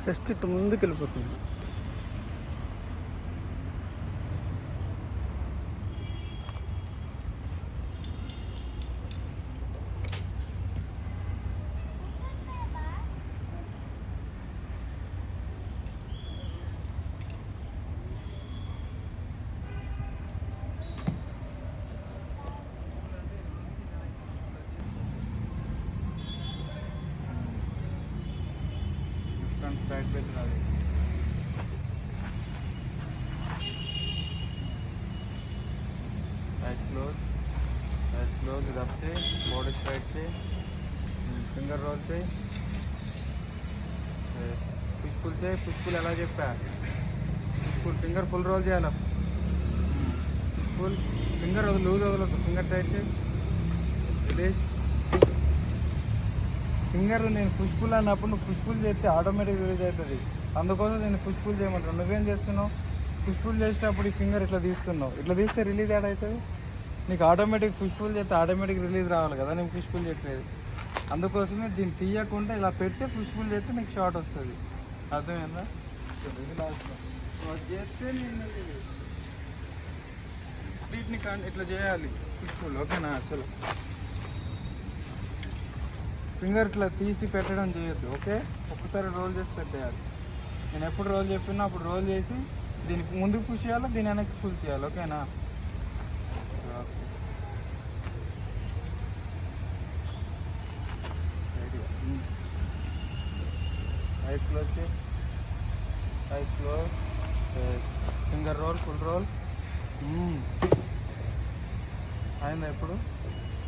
Just ఇటు ముందుకు వెళ్ళిపోతుంది. స్ట్రైట్ పెట్టినది ఐస్ క్లోజ్ रब से बॉडी स्ट्राइट से फिंगर रोल से पुश पुल ఎలా చెప్పా ఫింగర్ ఫుల్ రోల్ చేయాలి. ఫుల్ ఫింగర్ లూజ్ వదలదు. ఫింగర్ టైట్ చేయి. రిలీజ్. ఫింగర్ నేను పుష్ పుల్ అన్నప్పుడు నువ్వు పుష్ పుల్ చేస్తే ఆటోమేటిక్ రిలీజ్ అవుతుంది. అందుకోసం నేను పుష్ పుల్ చేయమంటాను. నువ్వేం చేస్తున్నావు? పుష్ పుల్ చేసేటప్పుడు ఈ ఫింగర్ ఇట్లా తీస్తున్నావు. ఇట్లా తీస్తే రిలీజ్ యాడ్ అవుతుంది. నీకు ఆటోమేటిక్ పుష్ పుల్ చేస్తే ఆటోమేటిక్ రిలీజ్ రావాలి కదా. నేను పుష్ పుల్ చెప్పేది అందుకోసమే. దీన్ని తీయకుండా ఇలా పెడితే పుష్ పుల్ చేస్తే నీకు షార్ట్ వస్తుంది. అర్థమైందా? చేస్తే నేను వీటిని ఇట్లా చేయాలి పుష్ పుల్. ఓకేనా? చలో ఫింగర్ ఇట్లా తీసి పెట్టడం చేయొద్దు. ఓకే, ఒక్కసారి రోల్ చేసి పెట్టేయాలి. నేను ఎప్పుడు రోల్ చెప్పినా అప్పుడు రోల్ చేసి దీనికి ముందుకు పుష్ చేయాలి, దీని వెనక్కి పుష్ చేయాలి. ఓకేనా? Eyes close finger roll full roll అయిందా? ఇప్పుడు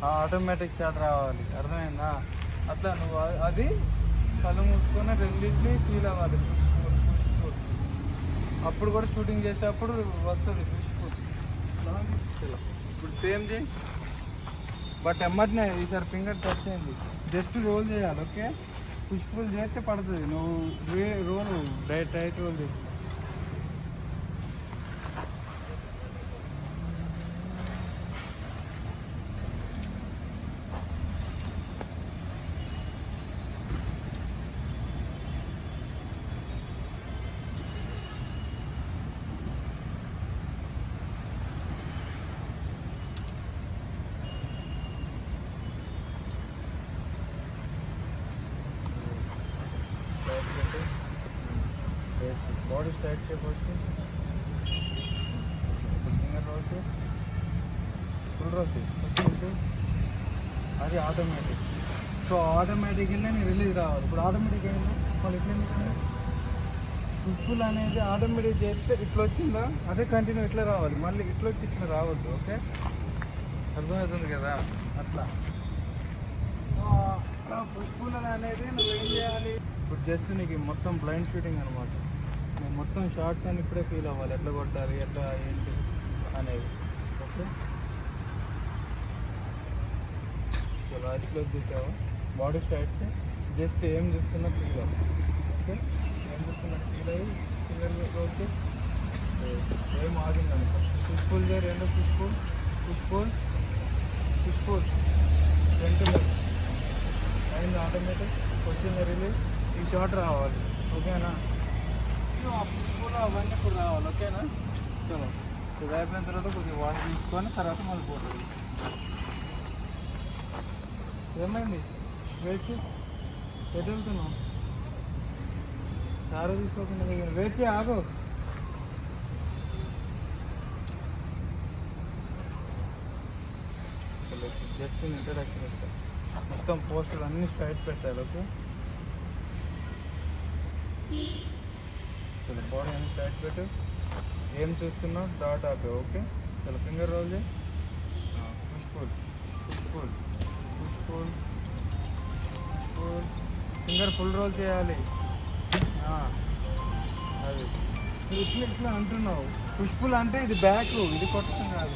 ఆటోమేటిక్ షాట్ రావాలి. అర్థమైందా? అట్లా నువ్వు అది కళ్ళు మూసుకొని రెండింటిని ఫీల్ అవ్వాలి. అప్పుడు కూడా షూటింగ్ చేసేటప్పుడు వస్తుంది పుష్ఫుల్. ఇప్పుడు సేమ్ చేయి, బట్ ఎమ్మటినే ఈసారి ఫింగర్ టచ్ అయింది. జస్ట్ రోల్ చేయాలి. ఓకే, పుష్ఫుల్ చేస్తే పడుతుంది. నువ్వు రోల్ టైట్ రోల్ చేసి बॉडी स्ट्राइट से पहुँचते फिंगर रोल से फुल रोल से అది ఆటోమేటిక్. సో ఆటోమేటిక్ నేను రిలీజ్ రావాలి. ఇప్పుడు ఆటోమేటిక్ అయింది. వాళ్ళు ఇట్లా పుష్ఫుల్ అనేది ఆటోమేటిక్ చేస్తే ఇట్లా వచ్చిందా అదే కంటిన్యూ ఇట్లా రావాలి. మళ్ళీ ఇట్లా వచ్చి ఇట్లా రావద్దు. ఓకే, అర్థమవుతుంది కదా? అట్లా పుష్ఫుల్ అనేది నువ్వేం చేయాలి? ఇప్పుడు జస్ట్ నీకు మొత్తం బ్లైండ్ షూటింగ్ అనమాట. నేను మొత్తం షార్ట్స్ అని ఇప్పుడే ఫీల్ అవ్వాలి. ఎట్లా కొట్టాలి, ఎట్లా ఏంటి అనేది. ఓకే, సో లాస్ట్ క్లోజ్ తీసావా? బాడీ స్ట్రైట్ జస్ట్ ఏం చూస్తున్నా ఫీల్ అవ్వాలి. ఓకే, ఏం చూస్తున్నా ఫీల్ అయ్యి ఫింగర్ రోజు ఏం ఆగింది అనుకో. పుష్ఫుల్ చేయ, రెండు పుష్ఫుల్ రెండు అయింది. ఆటోమేటిక్ వచ్చింది రిలీజ్. ఈ షాట్ రావాలి. ఓకేనా? ఆ పుష్ఫుల్ అవన్నీ ఇప్పుడు రావాలి. ఓకేనా? చలో, ఇది అయిపోయిన తర్వాత కొద్దిగా వాటర్ తీసుకొని తర్వాత మళ్ళీ పోతుంది. ఏమైంది? వెయిట్ ఎటు వెళ్తున్నావు? కారు తీసుకోకుండా వెయిట్ ఆగు. జస్ట్ ఇంట్రడక్షన్ ఇస్తా. మొత్తం పోస్టర్ అన్నీ స్ట్రైట్ పెట్టాలి. ఓకే, చలో బాడీ అన్ని స్ట్రైట్ పెట్టు. ఏం చూస్తున్నావు? డాట్ ఆపే. ఓకే, చలో ఫింగర్ రోల్ చేయి. పుష్ఫుల్ ఫింగర్ ఫుల్ రోల్ చేయాలి. అది ఇట్లా అంటున్నావు. పుష్ఫుల్ అంటే ఇది బ్యాక్, ఇది కొట్టడం కాదు.